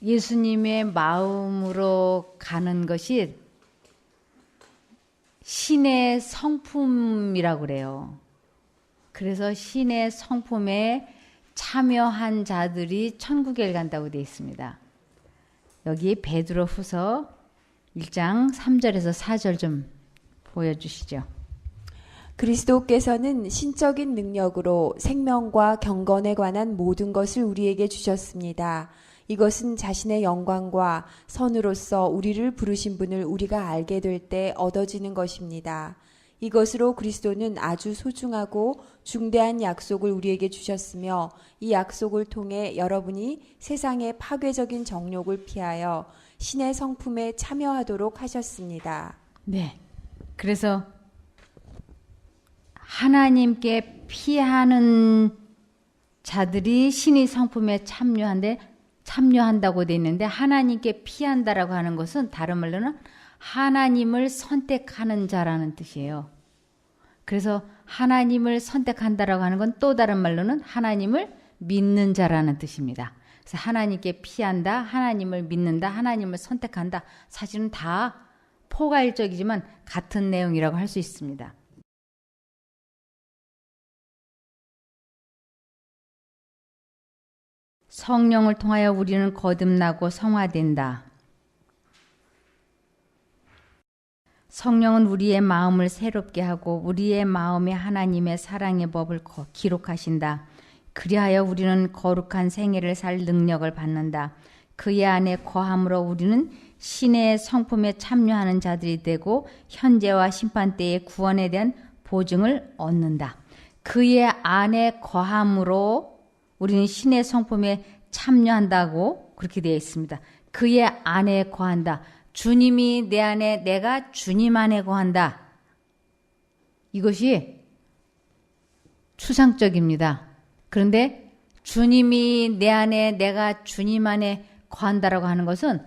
예수님의 마음으로 가는 것이 신의 성품이라고 그래요. 그래서 신의 성품에 참여한 자들이 천국에 간다고 되어 있습니다. 여기 베드로후서 1장 3절에서 4절 좀 보여주시죠. 그리스도께서는 신적인 능력으로 생명과 경건에 관한 모든 것을 우리에게 주셨습니다. 이것은 자신의 영광과 선으로서 우리를 부르신 분을 우리가 알게 될 때 얻어지는 것입니다. 이것으로 그리스도는 아주 소중하고 중대한 약속을 우리에게 주셨으며 이 약속을 통해 여러분이 세상의 파괴적인 정욕을 피하여 신의 성품에 참여하도록 하셨습니다. 네. 그래서 하나님께 피하는 자들이 신의 성품에 참여한다고 되어 있는데, 하나님께 피한다라고 하는 것은 다른 말로는 하나님을 선택하는 자라는 뜻이에요. 그래서 하나님을 선택한다라고 하는 건 또 다른 말로는 하나님을 믿는 자라는 뜻입니다. 그래서 하나님께 피한다, 하나님을 믿는다, 하나님을 선택한다, 사실은 다 포괄적이지만 같은 내용이라고 할 수 있습니다. 성령을 통하여 우리는 거듭나고 성화된다. 성령은 우리의 마음을 새롭게 하고 우리의 마음에 하나님의 사랑의 법을 기록하신다. 그리하여 우리는 거룩한 생애를 살 능력을 받는다. 그의 안에 거함으로 우리는 신의 성품에 참여하는 자들이 되고 현재와 심판 때의 구원에 대한 보증을 얻는다. 그의 안에 거함으로 우리는 신의 성품에 참여한다고 그렇게 되어 있습니다. 그의 안에 거한다. 주님이 내 안에, 내가 주님 안에 거한다. 이것이 추상적입니다. 그런데 주님이 내 안에, 내가 주님 안에 거한다라고 하는 것은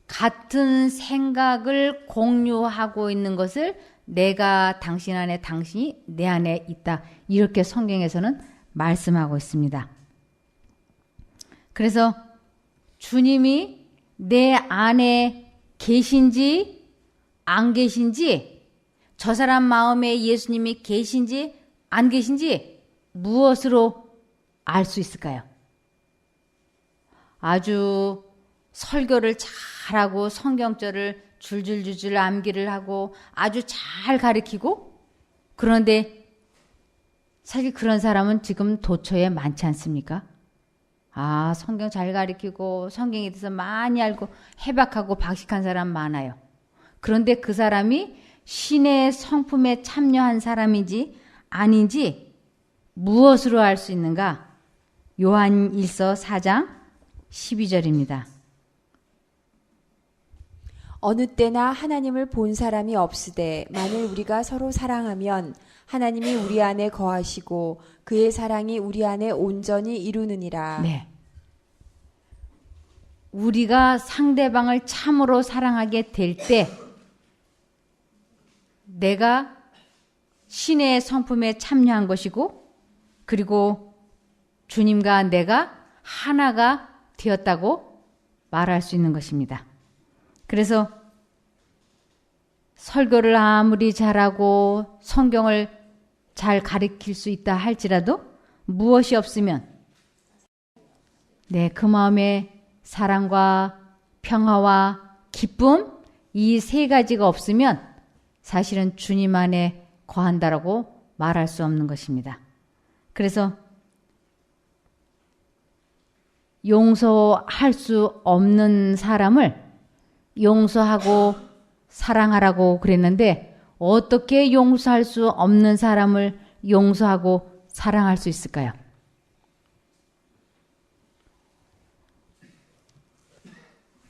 같은 생각을 공유하고 있는 것을 내가 당신 안에, 당신이 내 안에 있다. 이렇게 성경에서는 말씀하고 있습니다. 그래서 주님이 내 안에 계신지 안 계신지, 저 사람 마음에 예수님이 계신지 안 계신지 무엇으로 알 수 있을까요? 아주 설교를 잘하고 성경절을 줄줄줄줄 암기를 하고 아주 잘 가르치고, 그런데 사실 그런 사람은 지금 도처에 많지 않습니까? 아, 성경 잘 가르치고 성경에 대해서 많이 알고 해박하고 박식한 사람 많아요. 그런데 그 사람이 신의 성품에 참여한 사람인지 아닌지 무엇으로 알 수 있는가? 요한 1서 4장 12절입니다. 어느 때나 하나님을 본 사람이 없으되 만일 우리가 서로 사랑하면 하나님이 우리 안에 거하시고 그의 사랑이 우리 안에 온전히 이루느니라. 네. 우리가 상대방을 참으로 사랑하게 될 때 내가 신의 성품에 참여한 것이고, 그리고 주님과 내가 하나가 되었다고 말할 수 있는 것입니다. 그래서 설교를 아무리 잘하고 성경을 잘 가르칠 수 있다 할지라도 무엇이 없으면, 그 마음에 사랑과 평화와 기쁨, 이 세 가지가 없으면 사실은 주님 안에 거한다라고 말할 수 없는 것입니다. 그래서 용서할 수 없는 사람을 용서하고 사랑하라고 그랬는데, 어떻게 용서할 수 없는 사람을 용서하고 사랑할 수 있을까요?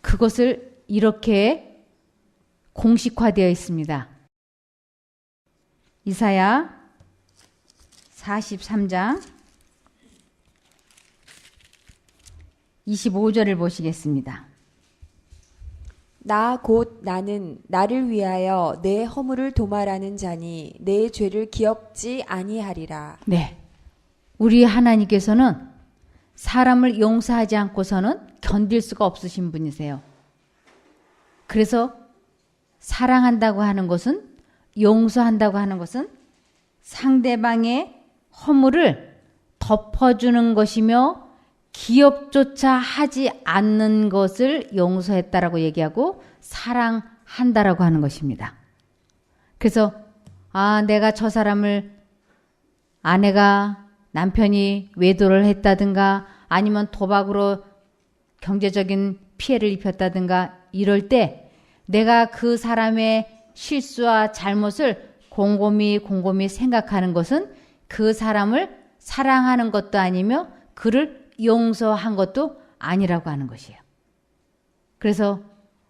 그것을 이렇게 공식화되어 있습니다. 이사야 43장 25절을 보시겠습니다. 나 곧 나는 나를 위하여 내 허물을 도말하는 자니 내 죄를 기억지 아니하리라. 네. 우리 하나님께서는 사람을 용서하지 않고서는 견딜 수가 없으신 분이세요. 그래서 사랑한다고 하는 것은, 용서한다고 하는 것은 상대방의 허물을 덮어주는 것이며 기억조차 하지 않는 것을 용서했다라고 얘기하고 사랑한다라고 하는 것입니다. 그래서 내가 저 사람을, 아내가, 남편이 외도를 했다든가 아니면 도박으로 경제적인 피해를 입혔다든가 이럴 때 내가 그 사람의 실수와 잘못을 곰곰이 생각하는 것은 그 사람을 사랑하는 것도 아니며 그를 용서한 것도 아니라고 하는 것이에요. 그래서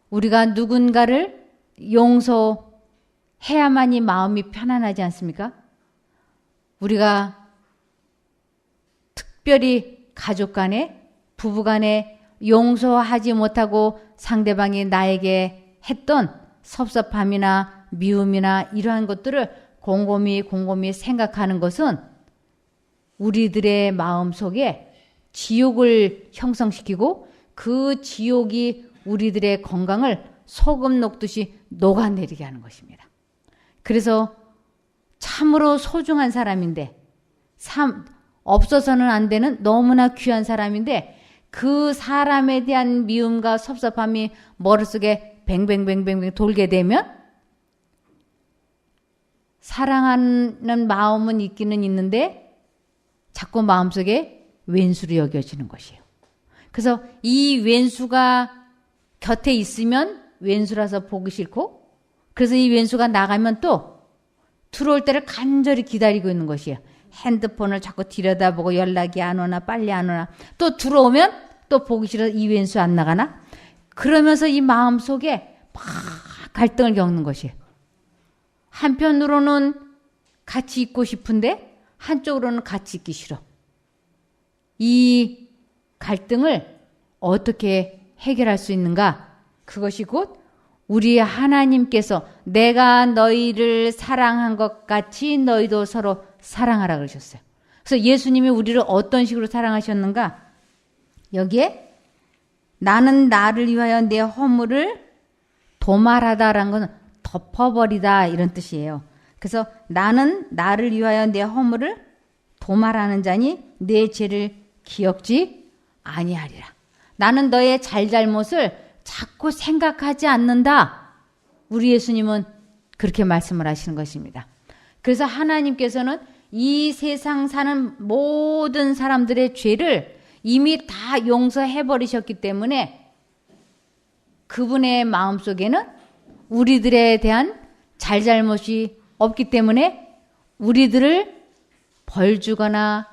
우리가 누군가를 용서해야만이 마음이 편안하지 않습니까? 우리가 특별히 가족 간에, 부부 간에 용서하지 못하고 상대방이 나에게 했던 섭섭함이나 미움이나 이러한 것들을 곰곰이 생각하는 것은 우리들의 마음 속에 지옥을 형성시키고 그 지옥이 우리들의 건강을 소금 녹듯이 녹아내리게 하는 것입니다. 그래서 참으로 소중한 사람인데, 없어서는 안 되는 너무나 귀한 사람인데 그 사람에 대한 미움과 섭섭함이 머릿속에 뱅뱅뱅뱅 돌게 되면 사랑하는 마음은 있기는 있는데 자꾸 마음속에 왼수로 여겨지는 것이에요. 그래서 이 왼수가 곁에 있으면 왼수라서 보기 싫고, 그래서 이 왼수가 나가면 또 들어올 때를 간절히 기다리고 있는 것이에요. 핸드폰을 자꾸 들여다보고 연락이 안 오나 빨리 안 오나, 또 들어오면 또 보기 싫어서 이 왼수 안 나가나, 그러면서 이 마음 속에 막 갈등을 겪는 것이에요. 한편으로는 같이 있고 싶은데 한쪽으로는 같이 있기 싫어. 이 갈등을 어떻게 해결할 수 있는가? 그것이 곧 우리 하나님께서 내가 너희를 사랑한 것 같이 너희도 서로 사랑하라 그러셨어요. 그래서 예수님이 우리를 어떤 식으로 사랑하셨는가? 여기에 나는 나를 위하여 내 허물을 도말하다라는 것은 덮어버리다 이런 뜻이에요. 그래서 나는 나를 위하여 내 허물을 도말하는 자니 내 죄를 기억지 아니하리라. 나는 너의 잘잘못을 자꾸 생각하지 않는다. 우리 예수님은 그렇게 말씀을 하시는 것입니다. 그래서 하나님께서는 이 세상 사는 모든 사람들의 죄를 이미 다 용서해 버리셨기 때문에 그분의 마음속에는 우리들에 대한 잘잘못이 없기 때문에 우리들을 벌 주거나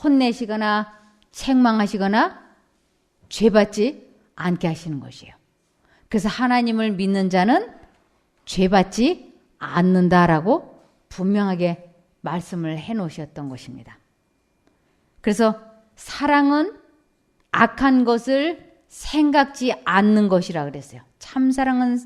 혼내시거나 책망하시거나 죄받지 않게 하시는 것이에요. 그래서 하나님을 믿는 자는 죄받지 않는다라고 분명하게 말씀을 해놓으셨던 것입니다. 그래서 사랑은 악한 것을 생각지 않는 것이라 그랬어요. 참사랑은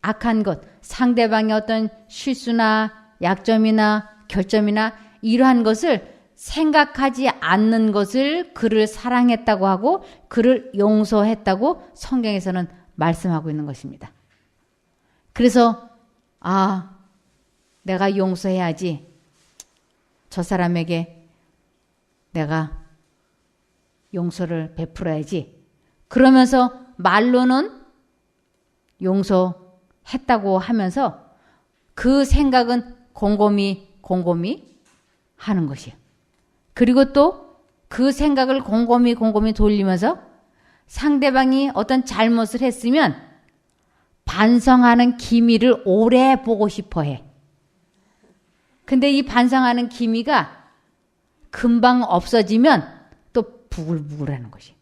악한 것, 상대방의 어떤 실수나 약점이나 결점이나 이러한 것을 생각하지 않는 것을 그를 사랑했다고 하고 그를 용서했다고 성경에서는 말씀하고 있는 것입니다. 그래서 내가 용서해야지. 저 사람에게 내가 용서를 베풀어야지. 그러면서 말로는 용서했다고 하면서 그 생각은 곰곰이 하는 것이에요. 그리고 또 그 생각을 곰곰이 돌리면서 상대방이 어떤 잘못을 했으면 반성하는 기미를 오래 보고 싶어 해. 근데 이 반성하는 기미가 금방 없어지면 또 부글부글하는 것이.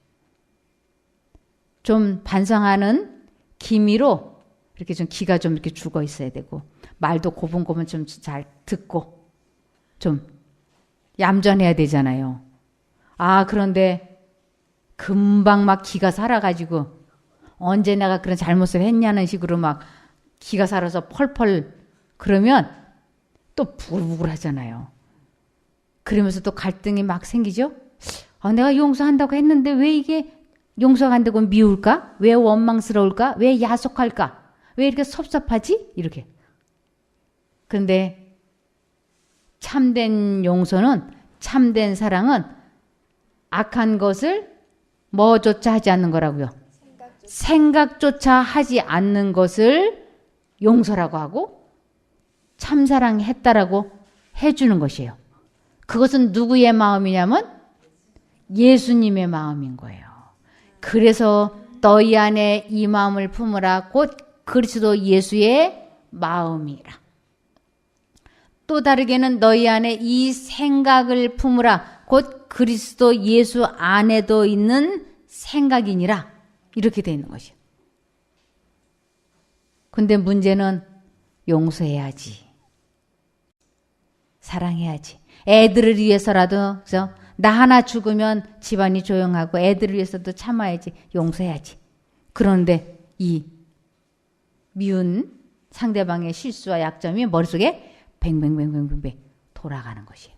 좀 반성하는 기미로 이렇게 좀 기가 좀 이렇게 죽어 있어야 되고 말도 고분고분 좀 잘 듣고 좀 얌전해야 되잖아요. 그런데 금방 막 기가 살아가지고 언제 내가 그런 잘못을 했냐는 식으로 막 기가 살아서 펄펄 그러면 또 부글부글 하잖아요. 그러면서 또 갈등이 막 생기죠. 내가 용서한다고 했는데 왜 이게 용서가 안 되고 미울까? 왜 원망스러울까? 왜 야속할까? 왜 이렇게 섭섭하지? 이렇게. 그런데 참된 용서는, 참된 사랑은 악한 것을 뭐조차 하지 않는 거라고요. 생각조차 하지 않는 것을 용서라고 하고 참사랑했다라고 해주는 것이에요. 그것은 누구의 마음이냐면 예수님의 마음인 거예요. 그래서 너희 안에 이 마음을 품으라 곧 그리스도 예수의 마음이라. 또 다르게는 너희 안에 이 생각을 품으라 곧 그리스도 예수 안에도 있는 생각이니라. 이렇게 되어 있는 것이에요. 근데 문제는 용서해야지. 사랑해야지. 애들을 위해서라도, 그래서 나 하나 죽으면 집안이 조용하고 애들을 위해서도 참아야지. 용서해야지. 그런데 이 미운 상대방의 실수와 약점이 머릿속에 뱅뱅뱅뱅뱅뱅 돌아가는 것이에요.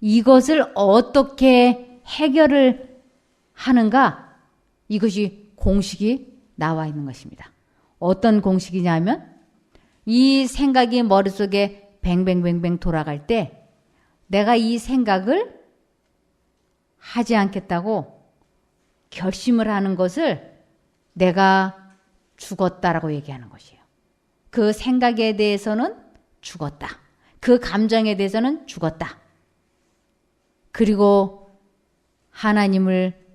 이것을 어떻게 해결을 하는가? 이것이 공식이 나와 있는 것입니다. 어떤 공식이냐면 이 생각이 머릿속에 뱅뱅뱅뱅 돌아갈 때 내가 이 생각을 하지 않겠다고 결심을 하는 것을 내가 죽었다라고 얘기하는 것이에요. 그 생각에 대해서는 죽었다. 그 감정에 대해서는 죽었다. 그리고 하나님을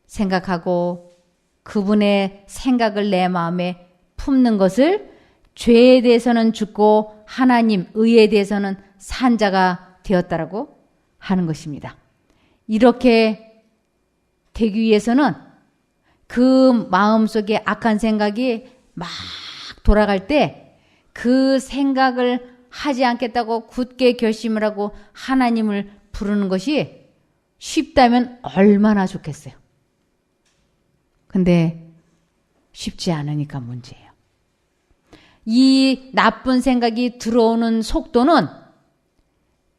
생각하고 그분의 생각을 내 마음에 품는 것을 죄에 대해서는 죽고 하나님, 의에 대해서는 산 자가 되었다라고 하는 것입니다. 이렇게 되기 위해서는 그 마음속에 악한 생각이 막 돌아갈 때 그 생각을 하지 않겠다고 굳게 결심을 하고 하나님을 부르는 것이 쉽다면 얼마나 좋겠어요. 근데 쉽지 않으니까 문제예요. 이 나쁜 생각이 들어오는 속도는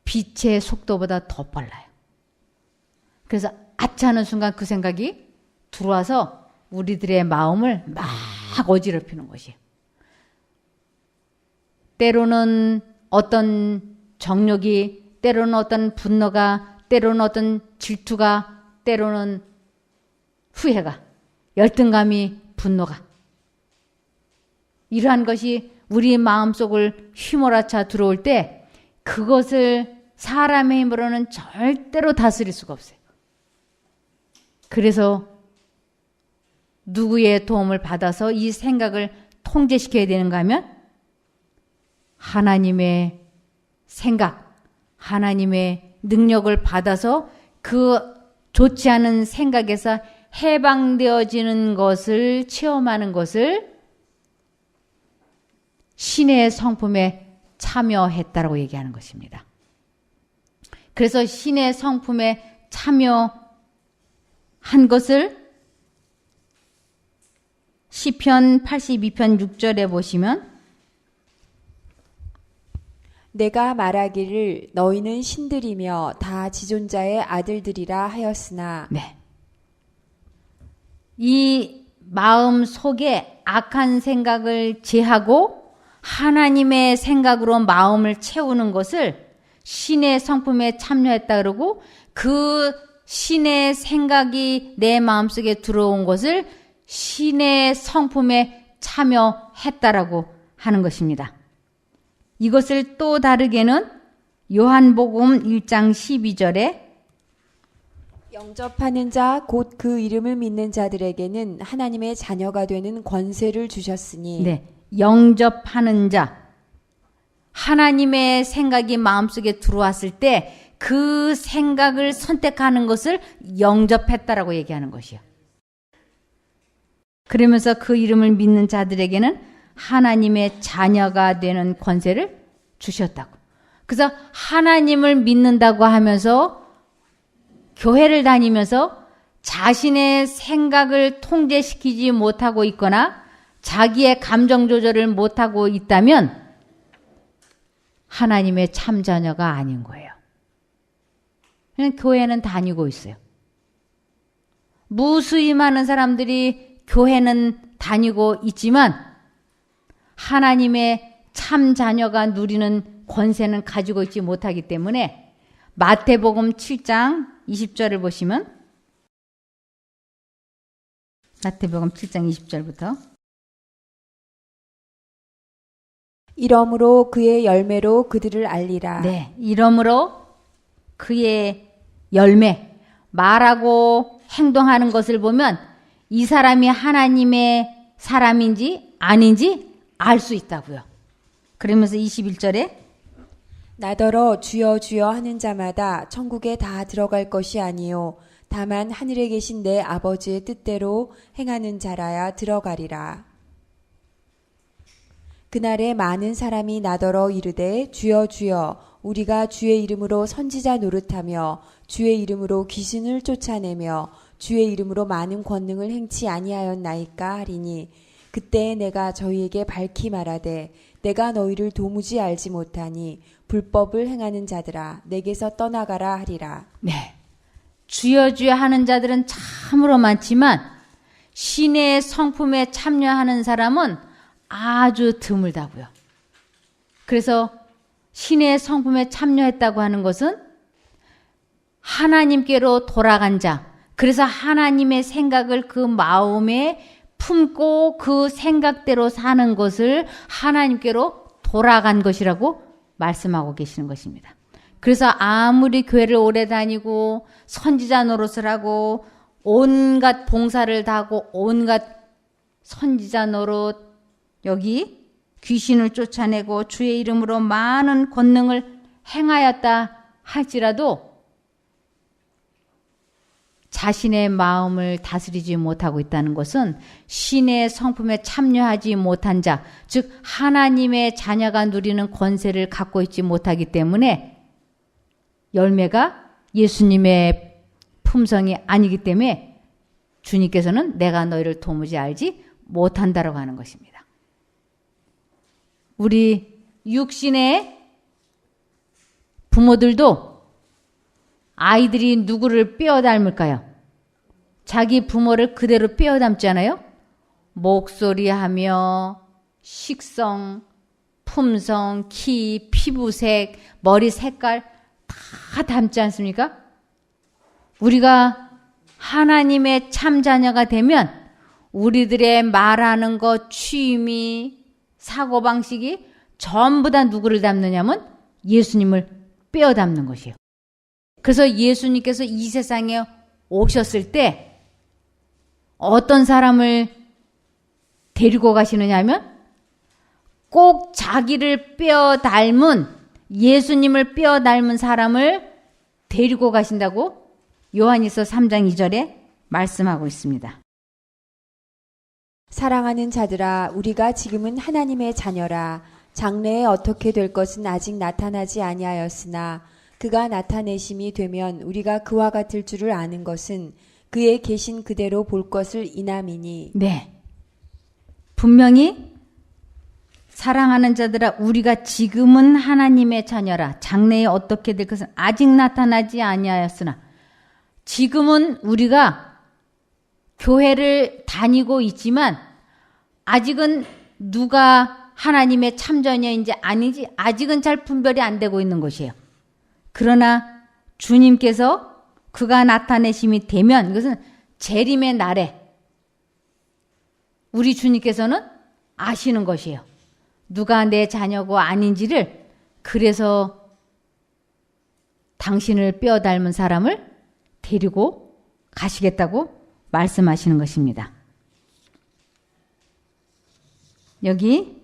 빛의 속도보다 더 빨라요. 그래서 아차하는 순간 그 생각이 들어와서 우리들의 마음을 막 어지럽히는 것이에요. 때로는 어떤 정욕이, 때로는 어떤 분노가, 때로는 어떤 질투가, 때로는 후회가, 열등감이, 분노가, 이러한 것이 우리 마음속을 휘몰아쳐 들어올 때 그것을 사람의 힘으로는 절대로 다스릴 수가 없어요. 그래서 누구의 도움을 받아서 이 생각을 통제시켜야 되는가 하면 하나님의 생각, 하나님의 능력을 받아서 그 좋지 않은 생각에서 해방되어지는 것을 체험하는 것을 신의 성품에 참여했다라고 얘기하는 것입니다. 그래서 신의 성품에 참여한 것을 시편 82편 6절에 보시면 내가 말하기를 너희는 신들이며 다 지존자의 아들들이라 하였으나 네. 이 마음 속에 악한 생각을 제하고 하나님의 생각으로 마음을 채우는 것을 신의 성품에 참여했다 그러고 그 신의 생각이 내 마음속에 들어온 것을 신의 성품에 참여했다라고 하는 것입니다. 이것을 또 다르게는 요한복음 1장 12절에 영접하는 자 곧 그 이름을 믿는 자들에게는 하나님의 자녀가 되는 권세를 주셨으니 네, 영접하는 자, 하나님의 생각이 마음속에 들어왔을 때 그 생각을 선택하는 것을 영접했다라고 얘기하는 것이요. 그러면서 그 이름을 믿는 자들에게는 하나님의 자녀가 되는 권세를 주셨다고. 그래서 하나님을 믿는다고 하면서 교회를 다니면서 자신의 생각을 통제시키지 못하고 있거나 자기의 감정 조절을 못하고 있다면 하나님의 참 자녀가 아닌 거예요. 그냥 교회는 다니고 있어요. 무수히 많은 사람들이 교회는 다니고 있지만 하나님의 참 자녀가 누리는 권세는 가지고 있지 못하기 때문에 마태복음 7장 20절을 보시면 마태복음 7장 20절부터 이러므로 그의 열매로 그들을 알리라. 네, 이러므로 그의 열매, 말하고 행동하는 것을 보면 이 사람이 하나님의 사람인지 아닌지 알 수 있다고요. 그러면서 21절에 나더러 주여 주여 하는 자마다 천국에 다 들어갈 것이 아니요 다만 하늘에 계신 내 아버지의 뜻대로 행하는 자라야 들어가리라. 그날에 많은 사람이 나더러 이르되 주여 주여 우리가 주의 이름으로 선지자 노릇하며 주의 이름으로 귀신을 쫓아내며 주의 이름으로 많은 권능을 행치 아니하였나이까 하리니 그때에 내가 저희에게 밝히 말하되 내가 너희를 도무지 알지 못하니 불법을 행하는 자들아 내게서 떠나가라 하리라. 네, 주여 주여 하는 자들은 참으로 많지만 신의 성품에 참여하는 사람은 아주 드물다고요. 그래서 신의 성품에 참여했다고 하는 것은 하나님께로 돌아간 자, 그래서 하나님의 생각을 그 마음에 품고 그 생각대로 사는 것을 하나님께로 돌아간 것이라고 말씀하고 계시는 것입니다. 그래서 아무리 교회를 오래 다니고 선지자 노릇을 하고 온갖 봉사를 다 하고 온갖 선지자 노릇, 여기 귀신을 쫓아내고 주의 이름으로 많은 권능을 행하였다 할지라도 자신의 마음을 다스리지 못하고 있다는 것은 신의 성품에 참여하지 못한 자, 즉 하나님의 자녀가 누리는 권세를 갖고 있지 못하기 때문에 열매가 예수님의 품성이 아니기 때문에 주님께서는 내가 너희를 도무지 알지 못한다라고 하는 것입니다. 우리 육신의 부모들도 아이들이 누구를 빼어 닮을까요? 자기 부모를 그대로 빼어 닮잖아요. 목소리하며 식성, 품성, 키, 피부색, 머리 색깔 다 닮지 않습니까? 우리가 하나님의 참자녀가 되면 우리들의 말하는 것, 취미, 사고방식이 전부 다 누구를 닮느냐면 예수님을 빼어 닮는 것이에요. 그래서 예수님께서 이 세상에 오셨을 때 어떤 사람을 데리고 가시느냐 하면 꼭 자기를 빼어 닮은, 예수님을 빼어 닮은 사람을 데리고 가신다고 요한일서 3장 2절에 말씀하고 있습니다. 사랑하는 자들아 우리가 지금은 하나님의 자녀라. 장래에 어떻게 될 것은 아직 나타나지 아니하였으나 그가 나타내심이 되면 우리가 그와 같을 줄을 아는 것은 그의 계신 그대로 볼 것을 인함이니. 네, 분명히 사랑하는 자들아 우리가 지금은 하나님의 자녀라. 장래에 어떻게 될 것은 아직 나타나지 아니하였으나, 지금은 우리가 교회를 다니고 있지만 아직은 누가 하나님의 참자녀인지 아닌지 아직은 잘 분별이 안 되고 있는 것이에요. 그러나 주님께서 그가 나타내심이 되면, 이것은 재림의 날에 우리 주님께서는 아시는 것이에요. 누가 내 자녀고 아닌지를. 그래서 당신을 빼어 닮은 사람을 데리고 가시겠다고 말씀하시는 것입니다. 여기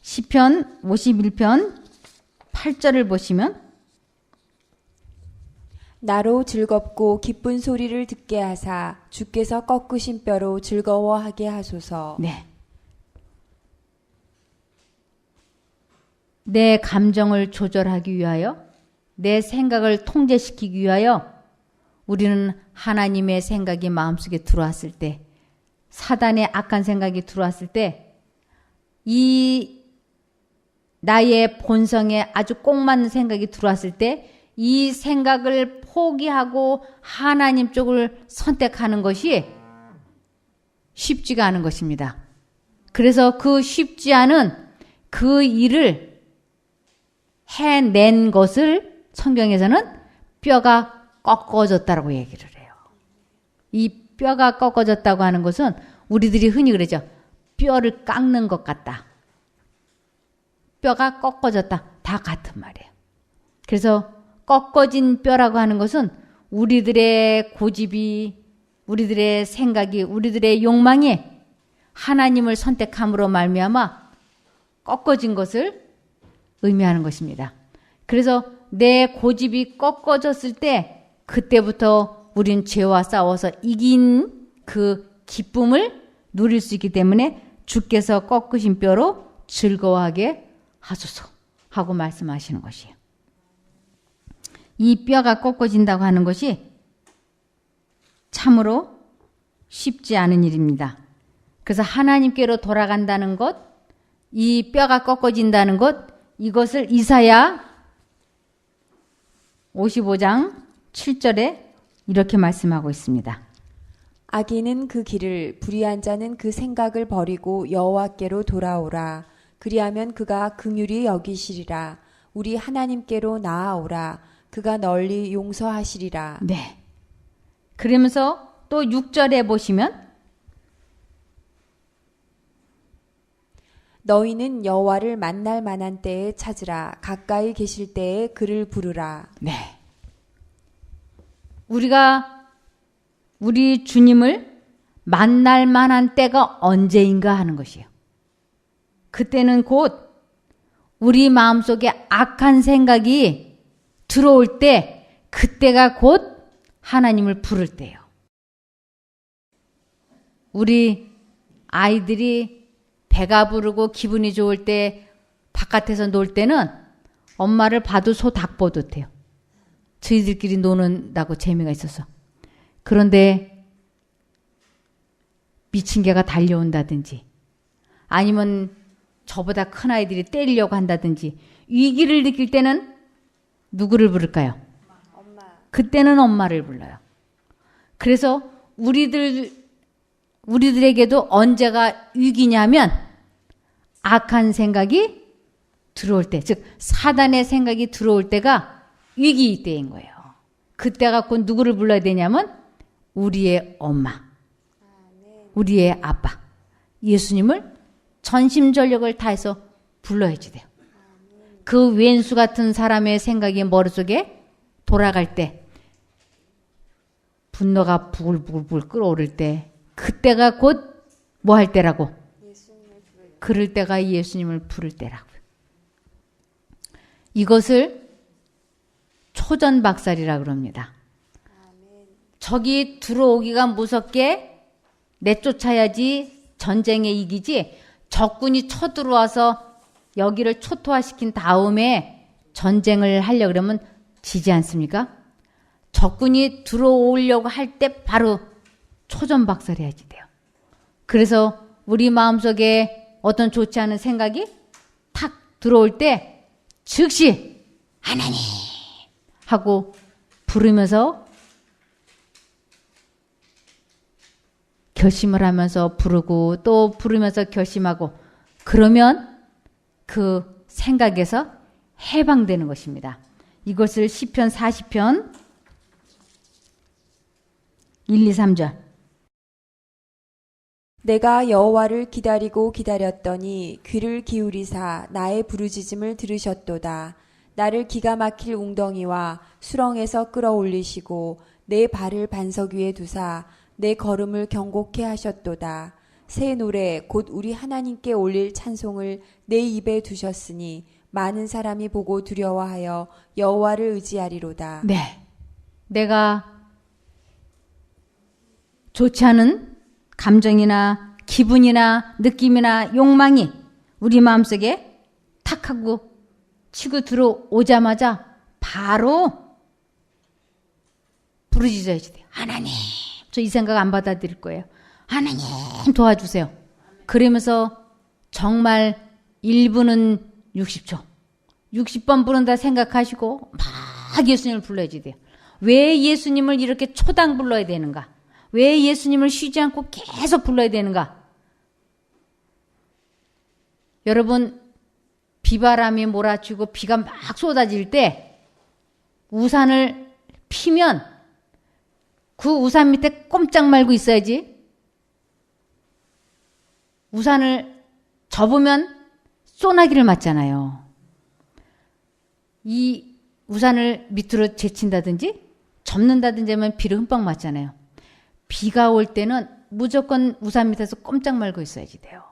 시편 51편 8절을 보시면 나로 즐겁고 기쁜 소리를 듣게 하사 주께서 꺾으신 뼈로 즐거워하게 하소서. 네. 내 감정을 조절하기 위하여, 내 생각을 통제시키기 위하여 우리는 하나님의 생각이 마음속에 들어왔을 때, 사단의 악한 생각이 들어왔을 때, 이 나의 본성에 아주 꼭 맞는 생각이 들어왔을 때 이 생각을 포기하고 하나님 쪽을 선택하는 것이 쉽지가 않은 것입니다. 그래서 그 쉽지 않은 그 일을 해낸 것을 성경에서는 뼈가 꺾어졌다고 얘기를 해요. 이 뼈가 꺾어졌다고 하는 것은 우리들이 흔히 그러죠. 뼈를 깎는 것 같다. 뼈가 꺾어졌다. 다 같은 말이에요. 그래서 꺾어진 뼈라고 하는 것은 우리들의 고집이, 우리들의 생각이, 우리들의 욕망이 하나님을 선택함으로 말미암아 꺾어진 것을 의미하는 것입니다. 그래서 내 고집이 꺾어졌을 때 그때부터 우린 죄와 싸워서 이긴 그 기쁨을 누릴 수 있기 때문에 주께서 꺾으신 뼈로 즐거워하게 하소서 하고 말씀하시는 것이에요. 이 뼈가 꺾어진다고 하는 것이 참으로 쉽지 않은 일입니다. 그래서 하나님께로 돌아간다는 것, 이 뼈가 꺾어진다는 것, 이것을 이사야 55장 7절에 이렇게 말씀하고 있습니다. 악인은 그 길을, 불의한 자는 그 생각을 버리고 여호와께로 돌아오라. 그리하면 그가 긍휼히 여기시리라. 우리 하나님께로 나아오라. 그가 널리 용서하시리라. 네. 그러면서 또 6절에 보시면 너희는 여호와를 만날 만한 때에 찾으라. 가까이 계실 때에 그를 부르라. 네. 우리가 우리 주님을 만날 만한 때가 언제인가 하는 것이에요. 그때는 곧 우리 마음속에 악한 생각이 들어올 때, 그때가 곧 하나님을 부를 때예요. 우리 아이들이 배가 부르고 기분이 좋을 때 바깥에서 놀 때는 엄마를 봐도 소 닭 보듯 해요. 저희들끼리 노는다고 재미가 있어서. 그런데 미친 개가 달려온다든지 아니면 저보다 큰 아이들이 때리려고 한다든지 위기를 느낄 때는 누구를 부를까요? 엄마. 그때는 엄마를 불러요. 그래서 우리들에게도 언제가 위기냐면 악한 생각이 들어올 때, 즉 사단의 생각이 들어올 때가 위기 때인 거예요. 그때가 곧 누구를 불러야 되냐면 우리의 엄마, 우리의 아빠, 예수님을 전심전력을 다해서 불러야지 돼요. 그 왼수 같은 사람의 생각이 머릿속에 돌아갈 때, 분노가 부글부글 끓어오를 때, 그때가 곧 뭐 할 때라고? 그럴 때가 예수님을 부를 때라고요. 이것을 초전박살이라 그럽니다. 적이 들어오기가 무섭게 내쫓아야지 전쟁에 이기지, 적군이 쳐들어와서 여기를 초토화시킨 다음에 전쟁을 하려고 그러면 지지 않습니까? 적군이 들어오려고 할 때 바로 초전박살해야지 돼요. 그래서 우리 마음속에 어떤 좋지 않은 생각이 탁 들어올 때 즉시 하나님 하고 부르면서 결심을 하면서 부르고 또 부르면서 결심하고, 그러면 그 생각에서 해방되는 것입니다. 이것을 시편 40편 1, 2, 3절. 내가 여호와를 기다리고 기다렸더니 귀를 기울이사 나의 부르짖음을 들으셨도다. 나를 기가 막힐 웅덩이와 수렁에서 끌어올리시고 내 발을 반석 위에 두사 내 걸음을 경고케 하셨도다. 새 노래 곧 우리 하나님께 올릴 찬송을 내 입에 두셨으니 많은 사람이 보고 두려워하여 여호와를 의지하리로다. 네, 내가 좋지 않은 감정이나 기분이나 느낌이나 욕망이 우리 마음속에 탁 하고 치고 들어오자마자 바로 부르짖어야지 돼요. 하나님, 저 이 생각 안 받아들일 거예요. 하나님 도와주세요. 그러면서 정말 1분은 60초, 60번 부른다 생각하시고 막 예수님을 불러야지 돼요. 왜 예수님을 이렇게 초당 불러야 되는가? 왜 예수님을 쉬지 않고 계속 불러야 되는가? 여러분, 비바람이 몰아치고 비가 막 쏟아질 때 우산을 피면 그 우산 밑에 꼼짝 말고 있어야지. 우산을 접으면 소나기를 맞잖아요. 이 우산을 밑으로 제친다든지 접는다든지 하면 비를 흠뻑 맞잖아요. 비가 올 때는 무조건 우산 밑에서 꼼짝 말고 있어야지 돼요.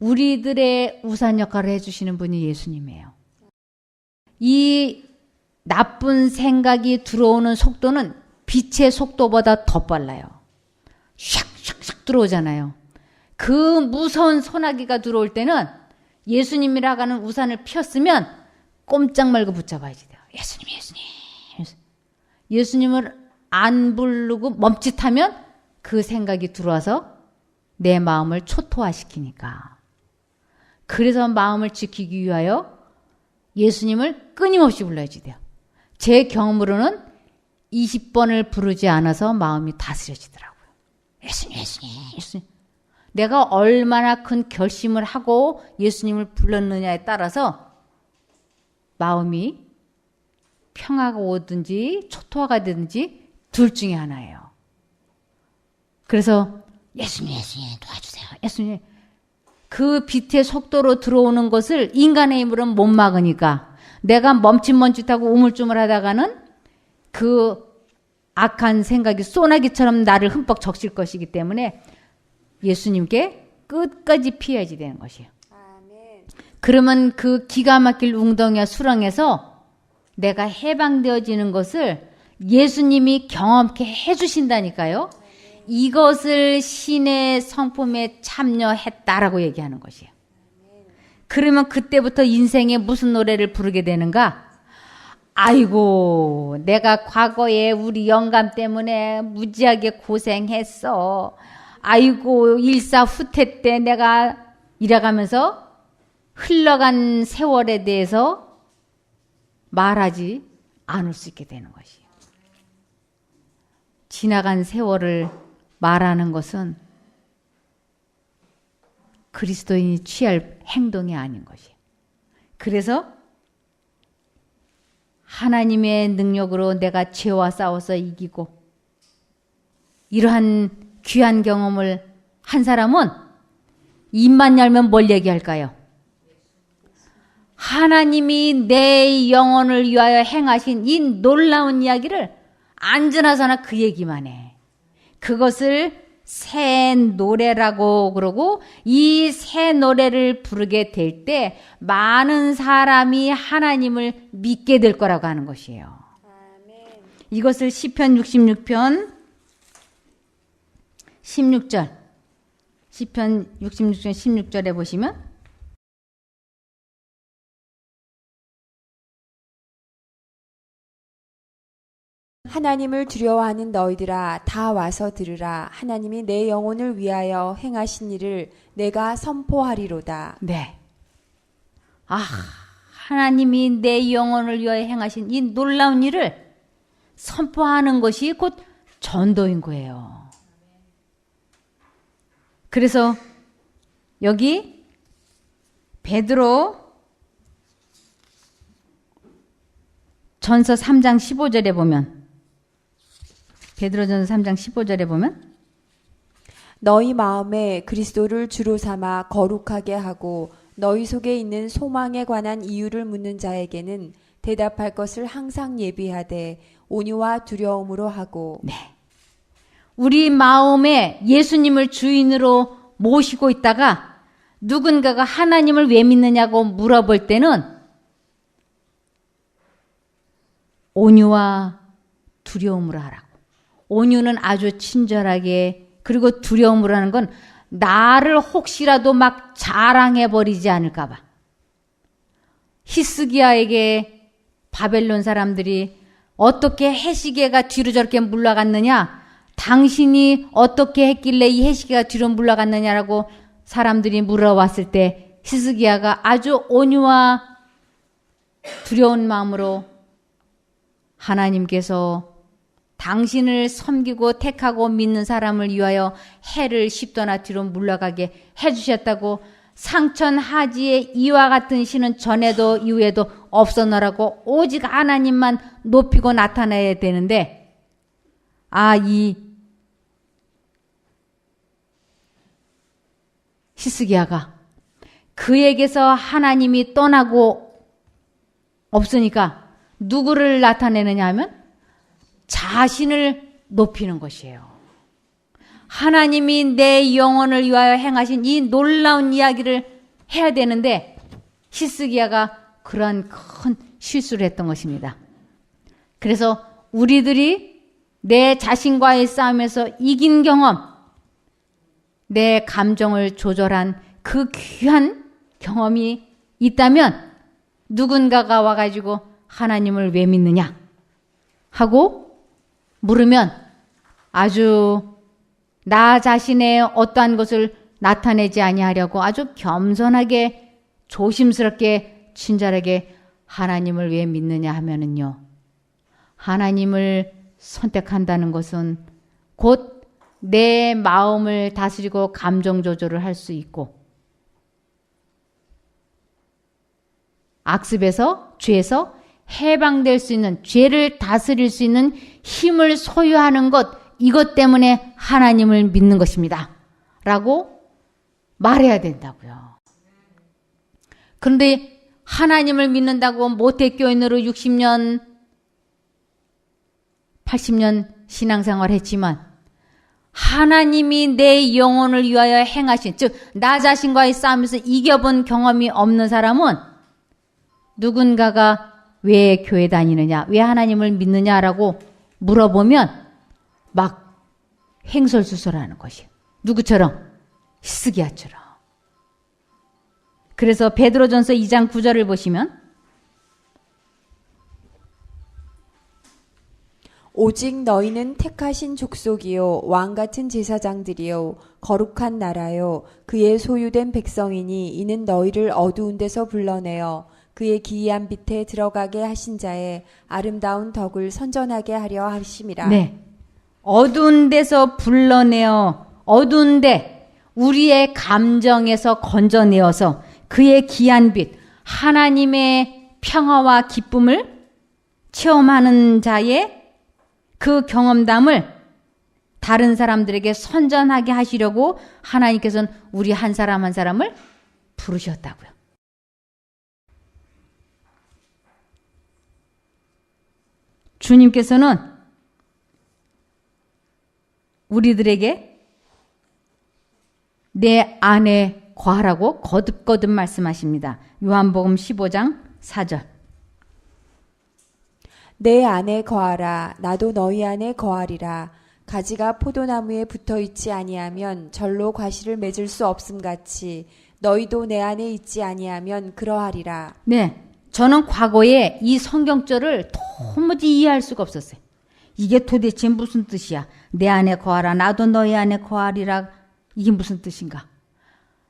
우리들의 우산 역할을 해주시는 분이 예수님이에요. 이 나쁜 생각이 들어오는 속도는 빛의 속도보다 더 빨라요. 샥샥샥 들어오잖아요. 그 무서운 소나기가 들어올 때는 예수님이라고 하는 우산을 폈으면 꼼짝 말고 붙잡아야지 돼요. 예수님, 예수님. 예수님을 안 부르고 멈칫하면 그 생각이 들어와서 내 마음을 초토화시키니까. 그래서 마음을 지키기 위하여 예수님을 끊임없이 불러야지 돼요. 제 경험으로는 20번을 부르지 않아서 마음이 다스려지더라고요. 예수님, 예수님, 예수님. 내가 얼마나 큰 결심을 하고 예수님을 불렀느냐에 따라서 마음이 평화가 오든지 초토화가 되든지 둘 중에 하나예요. 그래서 예수님, 예수님 도와주세요. 예수님. 그 빛의 속도로 들어오는 것을 인간의 힘으로는 못 막으니까 내가 멈칫멈칫하고 우물쭈물하다가는 그 악한 생각이 소나기처럼 나를 흠뻑 적실 것이기 때문에 예수님께 끝까지 피해야지 되는 것이에요. 아멘. 그러면 그 기가 막힐 웅덩이와 수렁에서 내가 해방되어지는 것을 예수님이 경험케 해주신다니까요. 이것을 신의 성품에 참여했다라고 얘기하는 것이에요. 그러면 그때부터 인생에 무슨 노래를 부르게 되는가? 아이고, 내가 과거에 우리 영감 때문에 무지하게 고생했어. 아이고, 일사후퇴 때 내가 이래가면서 흘러간 세월에 대해서 말하지 않을 수 있게 되는 것이에요. 지나간 세월을 말하는 것은 그리스도인이 취할 행동이 아닌 것이에요. 그래서 하나님의 능력으로 내가 죄와 싸워서 이기고 이러한 귀한 경험을 한 사람은 입만 열면 뭘 얘기할까요? 하나님이 내 영혼을 위하여 행하신 이 놀라운 이야기를 앉으나서나 그 얘기만 해. 그것을 새 노래라고 그러고 이 새 노래를 부르게 될 때 많은 사람이 하나님을 믿게 될 거라고 하는 것이에요. 아멘. 이것을 시편 66편 16절 시편 66편 16절에 보시면 하나님을 두려워하는 너희들아 다 와서 들으라. 하나님이 내 영혼을 위하여 행하신 일을 내가 선포하리로다. 네. 하나님이 내 영혼을 위하여 행하신 이 놀라운 일을 선포하는 것이 곧 전도인 거예요. 그래서 여기 베드로 전서 3장 15절에 보면 베드로전서 3장 15절에 보면 너희 마음에 그리스도를 주로 삼아 거룩하게 하고 너희 속에 있는 소망에 관한 이유를 묻는 자에게는 대답할 것을 항상 예비하되 온유와 두려움으로 하고. 네. 우리 마음에 예수님을 주인으로 모시고 있다가 누군가가 하나님을 왜 믿느냐고 물어볼 때는 온유와 두려움으로 하라고. 온유는 아주 친절하게, 그리고 두려움으로 하는 건 나를 혹시라도 막 자랑해버리지 않을까 봐. 히스기야에게 바벨론 사람들이 어떻게 해시계가 뒤로 저렇게 물러갔느냐, 당신이 어떻게 했길래 이 해시계가 뒤로 물러갔느냐라고 사람들이 물어왔을 때 히스기야가 아주 온유와 두려운 마음으로 하나님께서 당신을 섬기고 택하고 믿는 사람을 위하여 해를 10도나 뒤로 물러가게 해주셨다고 상천하지에 이와 같은 신은 전에도 이후에도 없었노라고 오직 하나님만 높이고 나타내야 되는데 이 히스기야가 그에게서 하나님이 떠나고 없으니까 누구를 나타내느냐 하면 자신을 높이는 것이에요. 하나님이 내 영혼을 위하여 행하신 이 놀라운 이야기를 해야 되는데 히스기야가 그러한 큰 실수를 했던 것입니다. 그래서 우리들이 내 자신과의 싸움에서 이긴 경험, 내 감정을 조절한 그 귀한 경험이 있다면 누군가가 와가지고 하나님을 왜 믿느냐 하고 물으면 아주 나 자신의 어떠한 것을 나타내지 아니하려고 아주 겸손하게 조심스럽게 친절하게 하나님을 왜 믿느냐 하면은요, 하나님을 선택한다는 것은 곧 내 마음을 다스리고 감정 조절을 할 수 있고 악습에서 죄에서 해방될 수 있는, 죄를 다스릴 수 있는 힘을 소유하는 것, 이것 때문에 하나님을 믿는 것입니다 라고 말해야 된다고요. 그런데 하나님을 믿는다고 모태교인으로 60년 80년 신앙생활 했지만 하나님이 내 영혼을 위하여 행하신, 즉 나 자신과의 싸움에서 이겨본 경험이 없는 사람은 누군가가 왜 교회 다니느냐, 왜 하나님을 믿느냐라고 물어보면 막 횡설수설하는 것이에요. 누구처럼? 히스기야처럼. 그래서 베드로전서 2장 9절을 보시면 오직 너희는 택하신 족속이요 왕같은 제사장들이요 거룩한 나라요 그의 소유된 백성이니 이는 너희를 어두운 데서 불러내어 그의 기이한 빛에 들어가게 하신 자의 아름다운 덕을 선전하게 하려 하심이라. 네. 어두운 데서 불러내어, 어두운 데 우리의 감정에서 건져내어서 그의 기이한 빛, 하나님의 평화와 기쁨을 체험하는 자의 그 경험담을 다른 사람들에게 선전하게 하시려고 하나님께서는 우리 한 사람 한 사람을 부르셨다고요. 주님께서는 우리들에게 내 안에 거하라고 거듭거듭 말씀하십니다. 요한복음 15장 4절. 내 안에 거하라 나도 너희 안에 거하리라. 가지가 포도나무에 붙어 있지 아니하면 절로 과실을 맺을 수 없음 같이 너희도 내 안에 있지 아니하면 그러하리라. 네, 저는 과거에 이 성경절을 도무지 이해할 수가 없었어요. 이게 도대체 무슨 뜻이야? 내 안에 거하라 나도 너희 안에 거하리라. 이게 무슨 뜻인가?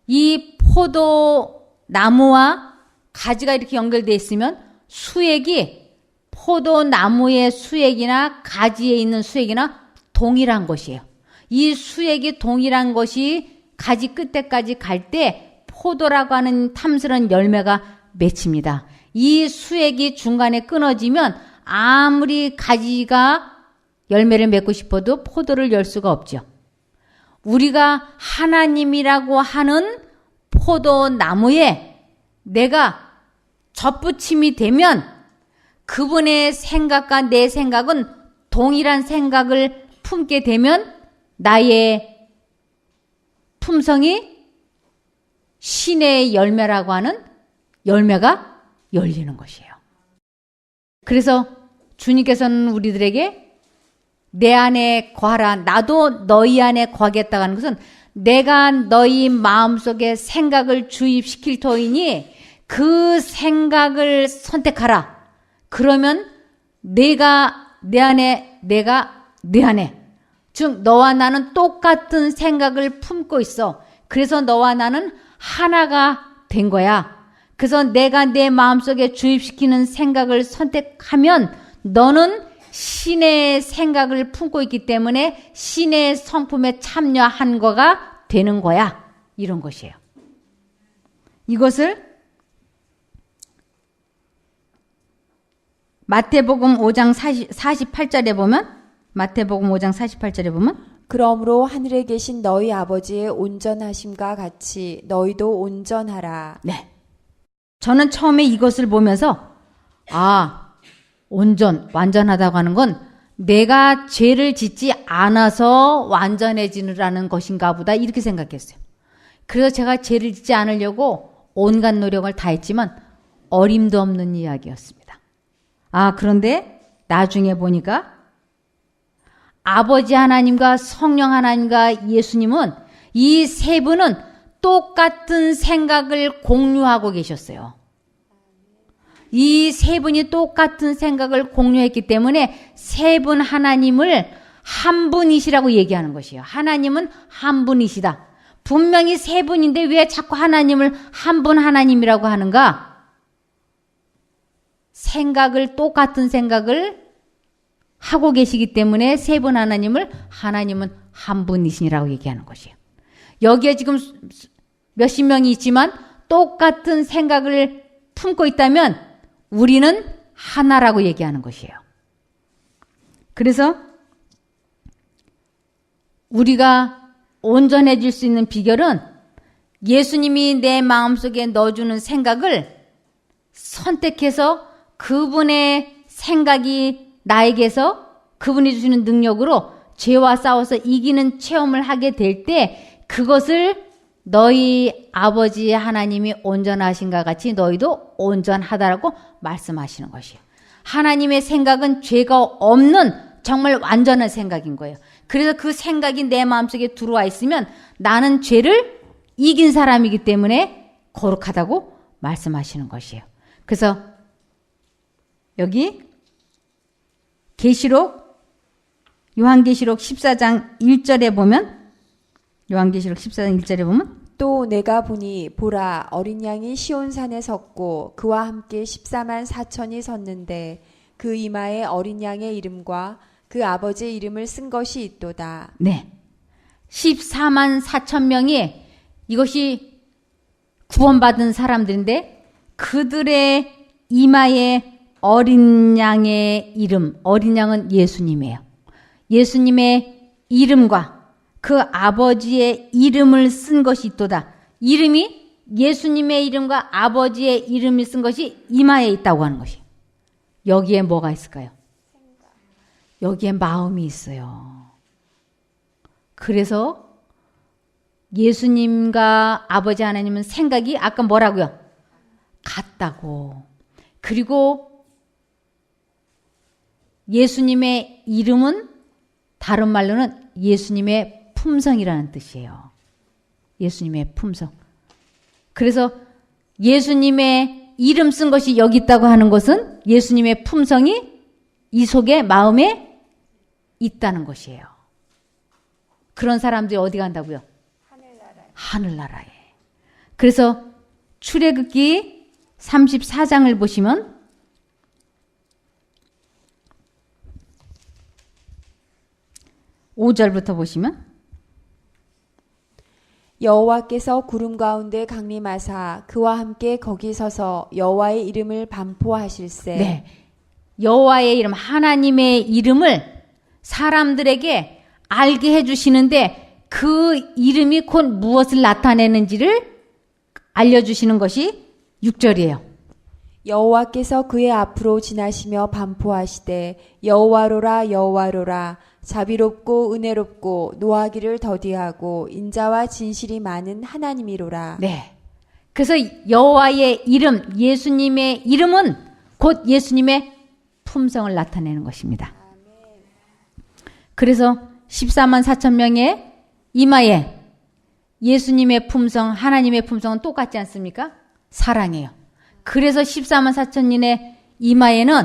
이 포도나무와 가지가 이렇게 연결되어 있으면 수액이 포도나무의 수액이나 가지에 있는 수액이나 동일한 것이에요. 이 수액이 동일한 것이 가지 끝에까지 갈 때 포도라고 하는 탐스러운 열매가 맺힙니다. 이 수액이 중간에 끊어지면 아무리 가지가 열매를 맺고 싶어도 포도를 열 수가 없죠. 우리가 하나님이라고 하는 포도나무에 내가 접붙임이 되면 그분의 생각과 내 생각은 동일한 생각을 품게 되면 나의 품성이 신의 열매라고 하는 열매가 열리는 것이에요. 그래서 주님께서는 우리들에게 내 안에 거하라 나도 너희 안에 거하겠다고 하는 것은 내가 너희 마음속에 생각을 주입시킬 터이니 그 생각을 선택하라. 그러면 내가 내 안에, 내가 내 안에, 즉 너와 나는 똑같은 생각을 품고 있어. 그래서 너와 나는 하나가 된 거야. 그래서 내가 내 마음속에 주입시키는 생각을 선택하면 너는 신의 생각을 품고 있기 때문에 신의 성품에 참여한 거가 되는 거야. 이런 것이에요. 이것을 마태복음 5장 48절에 보면 마태복음 5장 48절에 보면 그러므로 하늘에 계신 너희 아버지의 온전하심과 같이 너희도 온전하라. 네. 저는 처음에 이것을 보면서 완전하다고 하는 건 내가 죄를 짓지 않아서 완전해지느라는 것인가 보다 이렇게 생각했어요. 그래서 제가 죄를 짓지 않으려고 온갖 노력을 다했지만 어림도 없는 이야기였습니다. 그런데 나중에 보니까 아버지 하나님과 성령 하나님과 예수님은 이 세 분은 똑같은 생각을 공유하고 계셨어요. 이 세 분이 똑같은 생각을 공유했기 때문에 세 분 하나님을 한 분이시라고 얘기하는 것이에요. 하나님은 한 분이시다. 분명히 세 분인데 왜 자꾸 하나님을 한 분 하나님이라고 하는가? 똑같은 생각을 하고 계시기 때문에 세 분 하나님은 한 분이시라고 얘기하는 것이에요. 여기에 지금 몇십 명이 있지만 똑같은 생각을 품고 있다면 우리는 하나라고 얘기하는 것이에요. 그래서 우리가 온전해질 수 있는 비결은 예수님이 내 마음속에 넣어주는 생각을 선택해서 그분의 생각이 나에게서 그분이 주시는 능력으로 죄와 싸워서 이기는 체험을 하게 될 때 그것을 너희 아버지 하나님이 온전하신가 같이 너희도 온전하다라고 말씀하시는 것이에요. 하나님의 생각은 죄가 없는 정말 완전한 생각인 거예요. 그래서 그 생각이 내 마음속에 들어와 있으면 나는 죄를 이긴 사람이기 때문에 거룩하다고 말씀하시는 것이에요. 그래서 여기 요한계시록 14장 1절에 보면 또 내가 보니 보라 어린 양이 시온산에 섰고 그와 함께 14만 4천이 섰는데 그 이마에 어린 양의 이름과 그 아버지의 이름을 쓴 것이 있도다. 네. 14만 4천 명이 이것이 구원받은 사람들인데 그들의 이마에 어린 양의 이름, 어린 양은 예수님이에요. 예수님의 이름과 그 아버지의 이름을 쓴 것이 있도다. 이름이 예수님의 이름과 아버지의 이름을 쓴 것이 이마에 있다고 하는 것이. 여기에 뭐가 있을까요? 여기에 마음이 있어요. 그래서 예수님과 아버지 하나님은 생각이 아까 뭐라고요? 같다고. 그리고 예수님의 이름은 다른 말로는 예수님의 품성이라는 뜻이에요. 예수님의 품성. 그래서 예수님의 이름 쓴 것이 여기 있다고 하는 것은 예수님의 품성이 이 속에 마음에 있다는 것이에요. 그런 사람들이 어디 간다고요? 하늘나라에. 그래서 출애굽기 34장을 보시면 (5절부터) 보시면 여호와께서 구름 가운데 강림하사 그와 함께 거기 서서 여호와의 이름을 반포하실세. 네. 여호와의 이름, 하나님의 이름을 사람들에게 알게 해주시는데 그 이름이 곧 무엇을 나타내는지를 알려주시는 것이 6절이에요. 여호와께서 그의 앞으로 지나시며 반포하시되 여호와로라 여호와로라 자비롭고 은혜롭고 노하기를 더디하고 인자와 진실이 많은 하나님이로라. 네. 그래서 여호와의 이름, 예수님의 이름은 곧 예수님의 품성을 나타내는 것입니다. 그래서 14만 4천 명의 이마에 예수님의 품성, 하나님의 품성은 똑같지 않습니까? 사랑이에요. 그래서 14만 4천인의 이마에는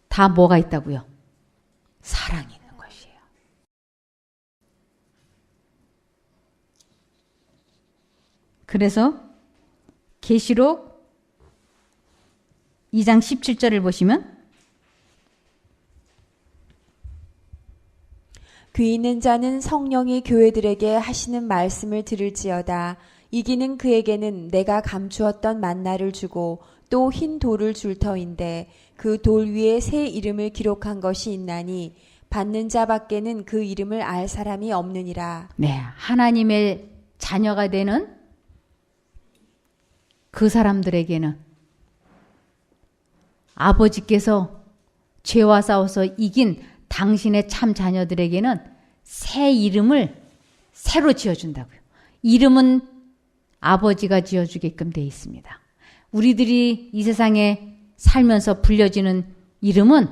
다 뭐가 있다고요? 사랑이 있는 것이에요. 그래서 계시록 2장 17절을 보시면 귀 있는 자는 성령이 교회들에게 하시는 말씀을 들을지어다. 이기는 그에게는 내가 감추었던 만나를 주고 또 흰 돌을 줄 터인데 그 돌 위에 새 이름을 기록한 것이 있나니 받는 자밖에는 그 이름을 알 사람이 없느니라. 네, 하나님의 자녀가 되는 그 사람들에게는 아버지께서 죄와 싸워서 이긴 당신의 참 자녀들에게는 새 이름을 새로 지어준다고요. 이름은 아버지가 지어주게끔 되어 있습니다. 우리들이 이 세상에 살면서 불려지는 이름은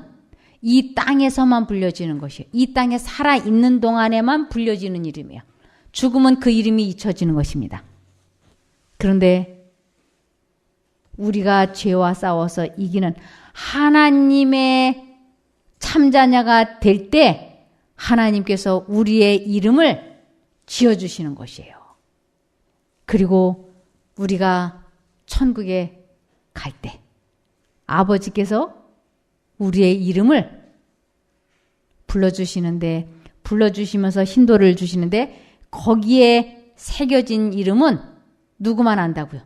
이 땅에서만 불려지는 것이에요. 이 땅에 살아있는 동안에만 불려지는 이름이에요. 죽으면 그 이름이 잊혀지는 것입니다. 그런데 우리가 죄와 싸워서 이기는 하나님의 참자녀가 될 때 하나님께서 우리의 이름을 지어주시는 것이에요. 그리고 우리가 천국에 갈 때 아버지께서 우리의 이름을 불러주시면서 흰돌을 주시는데 거기에 새겨진 이름은 누구만 안다고요?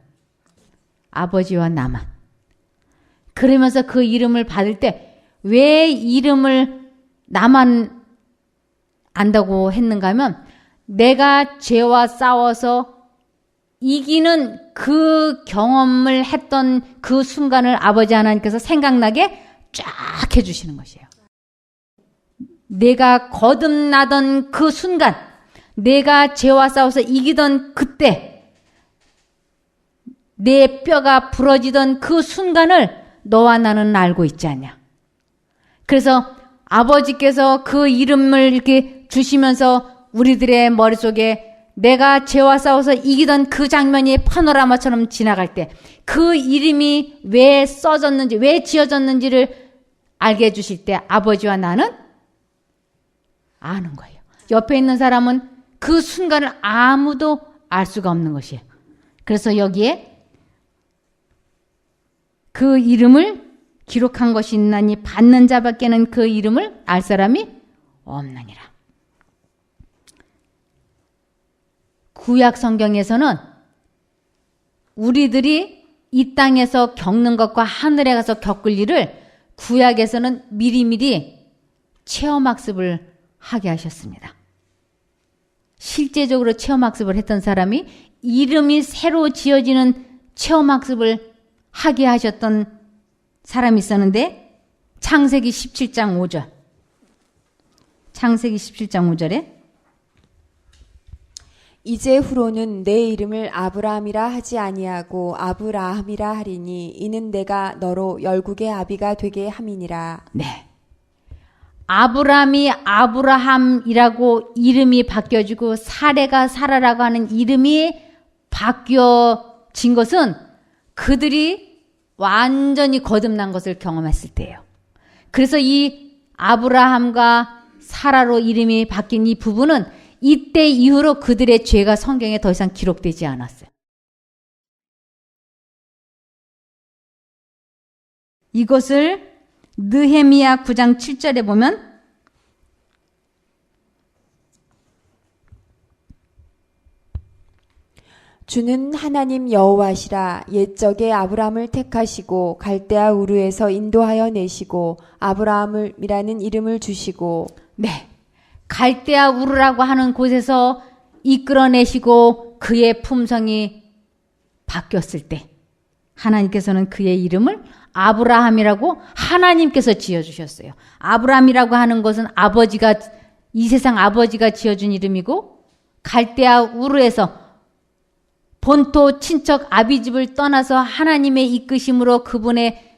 아버지와 나만. 그러면서 그 이름을 받을 때 왜 이름을 나만 안다고 했는가 하면 내가 죄와 싸워서 이기는 그 경험을 했던 그 순간을 아버지 하나님께서 생각나게 쫙 해주시는 것이에요. 내가 거듭나던 그 순간, 내가 죄와 싸워서 이기던 그때, 내 뼈가 부러지던 그 순간을 너와 나는 알고 있지 않냐. 그래서 아버지께서 그 이름을 이렇게 주시면서 우리들의 머릿속에 내가 죄와 싸워서 이기던 그 장면이 파노라마처럼 지나갈 때 그 이름이 왜 써졌는지, 왜 지어졌는지를 알게 해주실 때 아버지와 나는 아는 거예요. 옆에 있는 사람은 그 순간을 아무도 알 수가 없는 것이에요. 그래서 여기에 그 이름을 기록한 것이 있나니 받는 자밖에는 그 이름을 알 사람이 없느니라. 구약 성경에서는 우리들이 이 땅에서 겪는 것과 하늘에 가서 겪을 일을 구약에서는 미리미리 체험학습을 하게 하셨습니다. 실제적으로 체험학습을 했던 사람이 이름이 새로 지어지는 체험학습을 하게 하셨던 사람이 있었는데 창세기 17장 5절. 창세기 17장 5절에 이제 후로는 내 이름을 아브라함이라 하지 아니하고 아브라함이라 하리니 이는 내가 너로 열국의 아비가 되게 함이니라. 네. 아브라함이 아브라함이라고 이름이 바뀌어지고 사레가 사라라고 하는 이름이 바뀌어진 것은 그들이 완전히 거듭난 것을 경험했을 때예요. 그래서 이 아브라함과 사라로 이름이 바뀐 이 부분은 이때 이후로 그들의 죄가 성경에 더 이상 기록되지 않았어요. 이것을 느헤미야 9장 7절에 보면 주는 하나님 여호와시라. 옛적에 아브라함을 택하시고 갈대아 우르에서 인도하여 내시고 아브라함이라는 이름을 주시고. 네, 갈대아 우르라고 하는 곳에서 이끌어내시고 그의 품성이 바뀌었을 때 하나님께서는 그의 이름을 아브라함이라고 하나님께서 지어주셨어요. 아브라함이라고 하는 것은 아버지가, 이 세상 아버지가 지어준 이름이고 갈대아 우르에서 본토 친척 아비집을 떠나서 하나님의 이끄심으로 그분의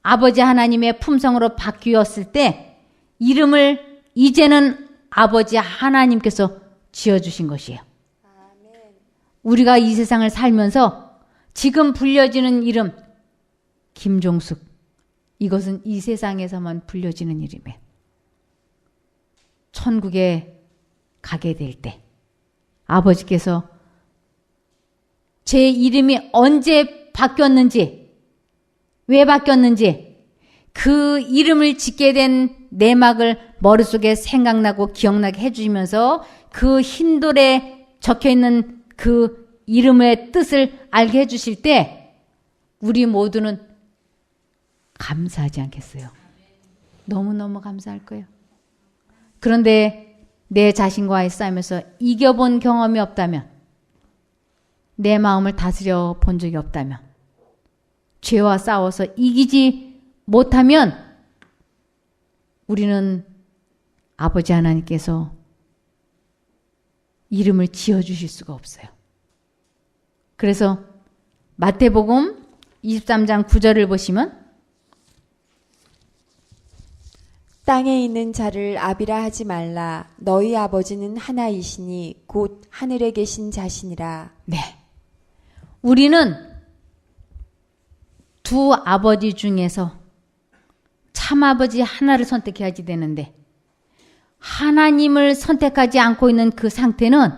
아버지 하나님의 품성으로 바뀌었을 때 이름을 이제는 아버지 하나님께서 지어주신 것이에요. 우리가 이 세상을 살면서 지금 불려지는 이름 김종숙, 이것은 이 세상에서만 불려지는 이름이에요. 천국에 가게 될 때 아버지께서 제 이름이 언제 바뀌었는지 왜 바뀌었는지 그 이름을 짓게 된 내막을 머릿속에 생각나고 기억나게 해주시면서 그 흰돌에 적혀있는 그 이름의 뜻을 알게 해주실 때 우리 모두는 감사하지 않겠어요? 너무너무 감사할 거예요. 그런데 내 자신과의 싸움에서 이겨본 경험이 없다면, 내 마음을 다스려 본 적이 없다면, 죄와 싸워서 이기지 못하면 우리는 아버지 하나님께서 이름을 지어주실 수가 없어요. 그래서 마태복음 23장 9절을 보시면 땅에 있는 자를 아비라 하지 말라. 너희 아버지는 하나이시니 곧 하늘에 계신 자신이라. 네, 우리는 두 아버지 중에서 참아버지 하나를 선택해야지 되는데 하나님을 선택하지 않고 있는 그 상태는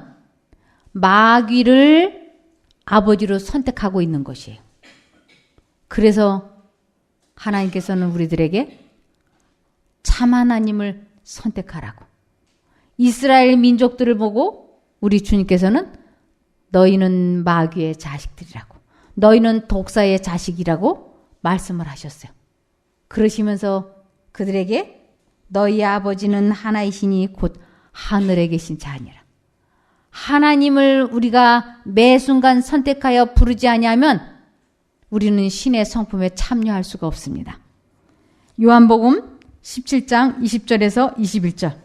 마귀를 아버지로 선택하고 있는 것이에요. 그래서 하나님께서는 우리들에게 참 하나님을 선택하라고, 이스라엘 민족들을 보고 우리 주님께서는 너희는 마귀의 자식들이라고, 너희는 독사의 자식이라고 말씀을 하셨어요. 그러시면서 그들에게 너희 아버지는 하나이시니 곧 하늘에 계신 자니라. 하나님을 우리가 매 순간 선택하여 부르지 아니하면 우리는 신의 성품에 참여할 수가 없습니다. 요한복음 17장 20절에서 21절.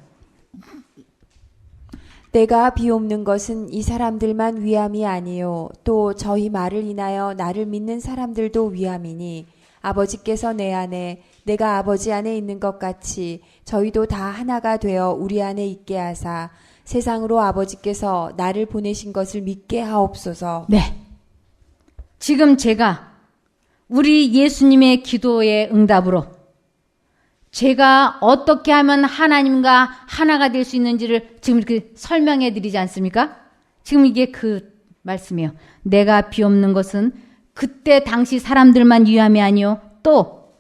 내가 비옵는 것은 이 사람들만 위함이 아니요 또 저희 말을 인하여 나를 믿는 사람들도 위함이니 아버지께서 내 안에 내가 아버지 안에 있는 것 같이 저희도 다 하나가 되어 우리 안에 있게 하사 세상으로 아버지께서 나를 보내신 것을 믿게 하옵소서. 네, 지금 제가 우리 예수님의 기도의 응답으로 제가 어떻게 하면 하나님과 하나가 될 수 있는지를 지금 이렇게 설명해 드리지 않습니까? 지금 이게 그 말씀이에요. 내가 비옵는 것은 그때 당시 사람들만 위함이 아니요 또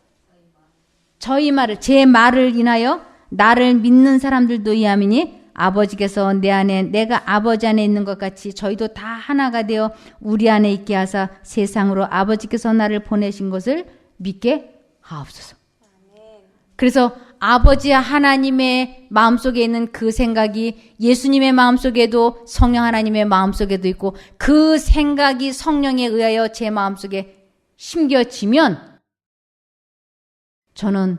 저희 말을, 제 말을 인하여 나를 믿는 사람들도 위함이니 아버지께서 내 안에 내가 아버지 안에 있는 것 같이 저희도 다 하나가 되어 우리 안에 있게 하사 세상으로 아버지께서 나를 보내신 것을 믿게 하옵소서. 그래서 아버지 하나님의 마음속에 있는 그 생각이 예수님의 마음속에도 성령 하나님의 마음속에도 있고 그 생각이 성령에 의하여 제 마음속에 심겨지면 저는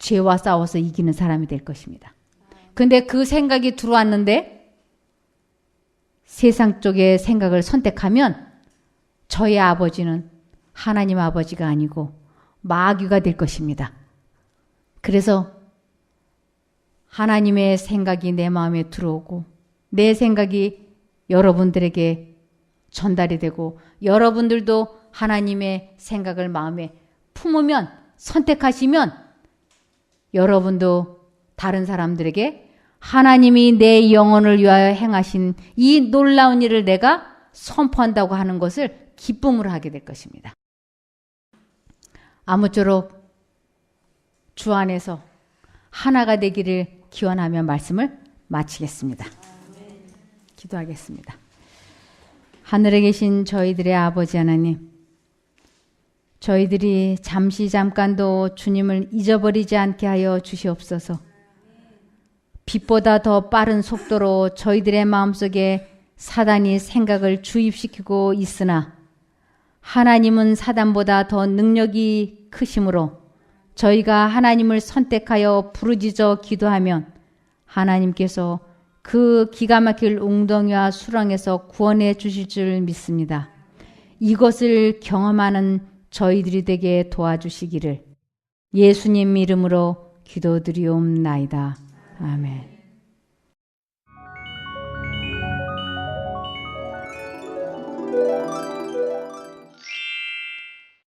죄와 싸워서 이기는 사람이 될 것입니다. 근데 그 생각이 들어왔는데 세상 쪽의 생각을 선택하면 저의 아버지는 하나님 아버지가 아니고 마귀가 될 것입니다. 그래서 하나님의 생각이 내 마음에 들어오고 내 생각이 여러분들에게 전달이 되고 여러분들도 하나님의 생각을 마음에 품으면 선택하시면 여러분도 다른 사람들에게 하나님이 내 영혼을 위하여 행하신 이 놀라운 일을 내가 선포한다고 하는 것을 기쁨으로 하게 될 것입니다. 아무쪼록 주 안에서 하나가 되기를 기원하며 말씀을 마치겠습니다. 기도하겠습니다. 하늘에 계신 저희들의 아버지 하나님, 저희들이 잠깐도 주님을 잊어버리지 않게 하여 주시옵소서. 빛보다 더 빠른 속도로 저희들의 마음속에 사단이 생각을 주입시키고 있으나 하나님은 사단보다 더 능력이 크심으로 저희가 하나님을 선택하여 부르짖어 기도하면 하나님께서 그 기가 막힐 웅덩이와 수렁에서 구원해 주실 줄 믿습니다. 이것을 경험하는 저희들이 되게 도와주시기를 예수님 이름으로 기도드리옵나이다. 아멘.